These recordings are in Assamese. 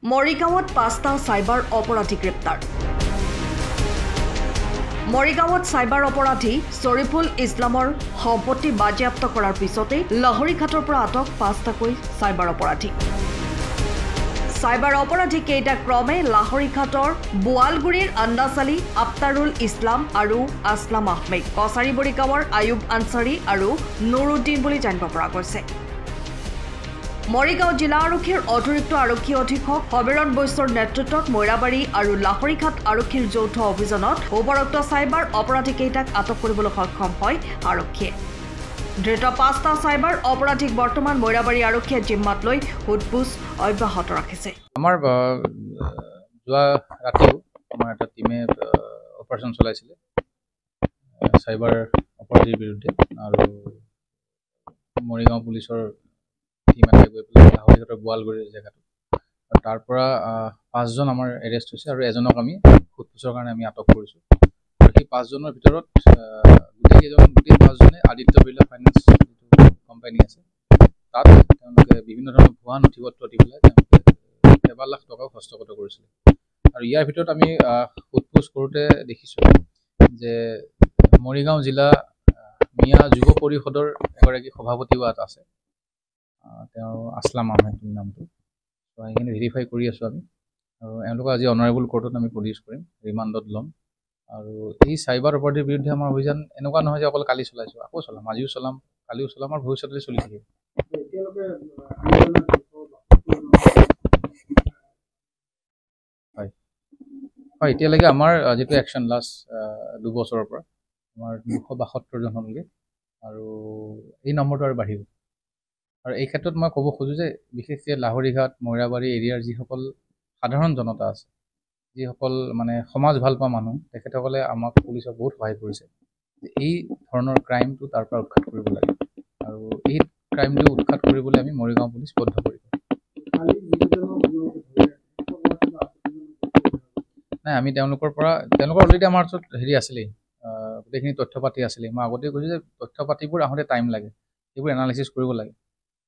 মৰিগাঁৱত ৫টা সাইবাৰ অপৰাধী গ্ৰেপ্তাৰ। মৰিগাঁৱত সাইবাৰ অপৰাধী শৰীফুল ইছলামৰ সম্পত্তি বাজেয়াপ্ত কৰাৰ পিছতে লাহৰীঘাটৰ পৰা আটক ৫টাকৈ সাইবাৰ অপৰাধী। সাইবাৰ অপৰাধী কেইটা ক্ৰমে লাহৰীঘাটৰ বোৱালগুৰিৰ আন্দাচালি আফতাৰুল ইছলাম আৰু আসলাম আহমেদ, কছাৰীবৰী গাঁৱৰ আয়ুব আনচাৰী আৰু নুৰুদ্দিন বুলি জানিব পৰা গৈছে। মৰিগাঁও জিলা আৰক্ষীৰ অতিৰিক্ত আৰক্ষী অধীক্ষক সবিৰণ বৈশ্যৰ নেতৃত্বত মৈৰাবাৰী আৰু লাহৰীঘাট আৰক্ষীৰ যৌথ অভিযানত উপৰোক্ত সাইবাৰ অপৰাধীকেইটাক আটক কৰিবলৈ সক্ষম হয় আৰক্ষীয়ে। ধৃত ৫টা সাইবাৰ অপৰাধীক বৰ্তমান মৈৰাবাৰী আৰক্ষীয়ে জিম্মাত লৈ সোধপোছ অব্যাহত ৰাখিছে। আমাৰ যোৱা ৰাতিও আমাৰ এটা টিমে অপাৰেশ্যন চলাইছিলে সাইবাৰ অপৰাধীৰ বিৰুদ্ধে, আৰু মৰিগাঁও পুলিচৰ টিম এটা গৈ পেলাই লাহৰীঘাটৰ বোৱালগুৰিৰ জেগাটো, আৰু তাৰ পৰা ৫জন আমাৰ এৰেষ্ট হৈছে আৰু এজনক আমি সোধপোছৰ কাৰণে আমি আটক কৰিছোঁ। আৰু সেই 5জনৰ ভিতৰত গোটেই 5জনে আদিত্য বিৰলা ফাইনেন্স যিটো কোম্পানী আছে তাত তেওঁলোকে বিভিন্ন ধৰণৰ ভুৱা নথি পত্ৰ দি পেলাই তেওঁলোকে কেইবা লাখ টকাও হস্তগত কৰিছিলে। আৰু ইয়াৰ ভিতৰত আমি সোধপোছ কৰোঁতে দেখিছোঁ যে মৰিগাঁও জিলা মিয়া যুৱ পৰিষদৰ এগৰাকী সভাপতিও ইয়াত আছে, তেওঁ আসলাম আহমেদ নামটো। সেইখিনি ভেৰিফাই কৰি আছোঁ আমি, আৰু এওঁলোকক আজি অনাৰেবল কোৰ্টত আমি প্ৰডিউচ কৰিম, ৰিমাণ্ডত ল'ম। আৰু এই চাইবাৰ অপৰাধীৰ বিৰুদ্ধে আমাৰ অভিযান এনেকুৱা নহয় যে অকল কালি চলাইছোঁ, আকৌ চলাম, আজিও চলাম, কালিও চলাম, আৰু ভৱিষ্যতলৈ চলি থাকিব। হয়, এতিয়ালৈকে আমাৰ যিটো একশ্যন লাষ্ট 2 বছৰৰ পৰা আমাৰ 272জনলৈকে, আৰু এই নম্বৰটো আৰু বাঢ়িব। আৰু এই ক্ষেত্ৰত মই ক'ব খোজোঁ যে বিশেষকৈ লাহৰীঘাট মৈৰাবাৰী এৰিয়াৰ যিসকল সাধাৰণ জনতা আছে, যিসকল মানে সমাজ ভাল পোৱা মানুহ, তেখেতসকলে আমাক পুলিচক বহুত সহায় কৰিছে যে এই ধৰণৰ ক্ৰাইমটো তাৰ পৰা উৎখাত কৰিব লাগে, আৰু এই ক্ৰাইমটো উৎখাত কৰিবলৈ আমি মৰিগাঁও পুলিচ বদ্ধপৰিকৰ। নাই, আমি তেওঁলোকৰ অলৰেডি আমাৰ ওচৰত আছিলেই, গোটেইখিনি তথ্য পাতি আছিলেই। মই আগতেই কৈছোঁ যে তথ্য পাতিবোৰ আহোঁতে টাইম লাগে, সেইবোৰ এনালাইচিছ কৰিব লাগে।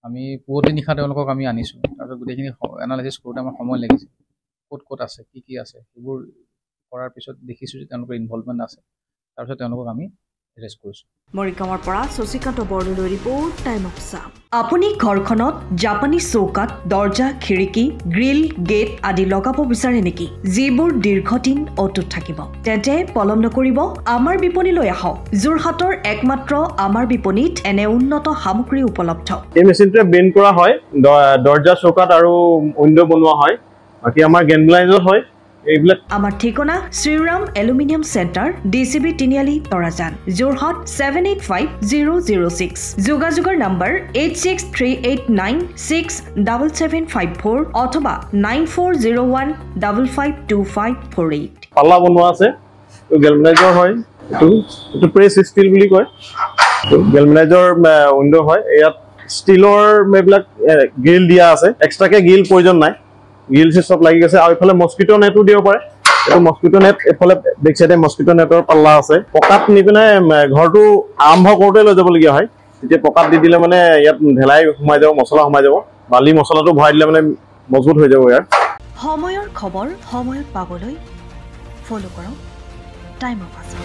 আমি পুৱতি নিশা তেওঁলোকক আমি আনিছোঁ, তাৰপিছত গোটেইখিনি এনালাইচিছ কৰোঁতে আমাৰ সময় লাগিছে, ক'ত আছে, কি আছে, সেইবোৰ কৰাৰ পিছত দেখিছোঁ যে তেওঁলোকৰ ইনভলভমেণ্ট আছে, তাৰপিছত তেওঁলোকক আমি এৰেষ্ট কৰিছোঁ। মৰিগাঁৱৰ পৰা Shashikanta Bordoloi report, time of চাম। আপুনি ঘৰখনত জাপানী চৌকাত দৰ্জা, খিৰিকী, গ্ৰিল, গেট আদি লগাব বিচাৰে নেকি, যিবোৰ দীৰ্ঘদিন অটুট থাকিব? তেন্তে পলম নকৰিব, আমাৰ বিপণীলৈ আহক। যোৰহাটৰ একমাত্ৰ আমাৰ বিপণীত এনে উন্নত সামগ্ৰী উপলব্ধ। এই মেচিনটোৱে বেণ্ড কৰা হয়, দৰ্জা, চৌকাত আৰু উইণ্ডো বনোৱা হয়, বাকী আমাৰ গেনগ্লাইজত হয় এইবিলাক। আমাৰ ঠিকনা শ্ৰীৰাম এলুমিনিয়াম চেণ্টাৰ, DCB তিনিআলি, তৰাজান, যোৰহাট 785006। যোগাযোগৰ নম্বৰ 8638967754 অথবা 9401552548। পাল্লা বনোৱা আছে, গেলভেনাইজৰ হয়, এইটো প্ৰেছ ষ্টীল বুলি কয়, গেলভেনাইজৰ উইণ্ডো হয়। ইয়াত ষ্টীলৰ এইবিলাক গ্ৰিল দিয়া আছে, এক্সট্ৰাকে গ্ৰিল প্ৰয়োজন নাই, গ্ৰিল চব লাগি গৈছে। আৰু এইফালে মস্কিটো নেটো দিব পাৰে, এইটো মস্কিটো নেট, এইফালে বেক চাইডে মস্কিটো নেটৰ পাল্লা আছে। পকাত নি পিনে ঘৰটো আৰম্ভ কৰোঁতে লৈ যাবলগীয়া হয়, তেতিয়া পকাত দি দিলে মানে ইয়াত ঢেলাই সোমাই যাব, মছলা সোমাই যাব, বালি মছলাটো ভৰাই দিলে মানে মজবুত হৈ যাব। ইয়াৰ সময়ৰ খবৰ সময়ত পাবলৈ ফ'ল' কৰক টাইম অফ আছাম।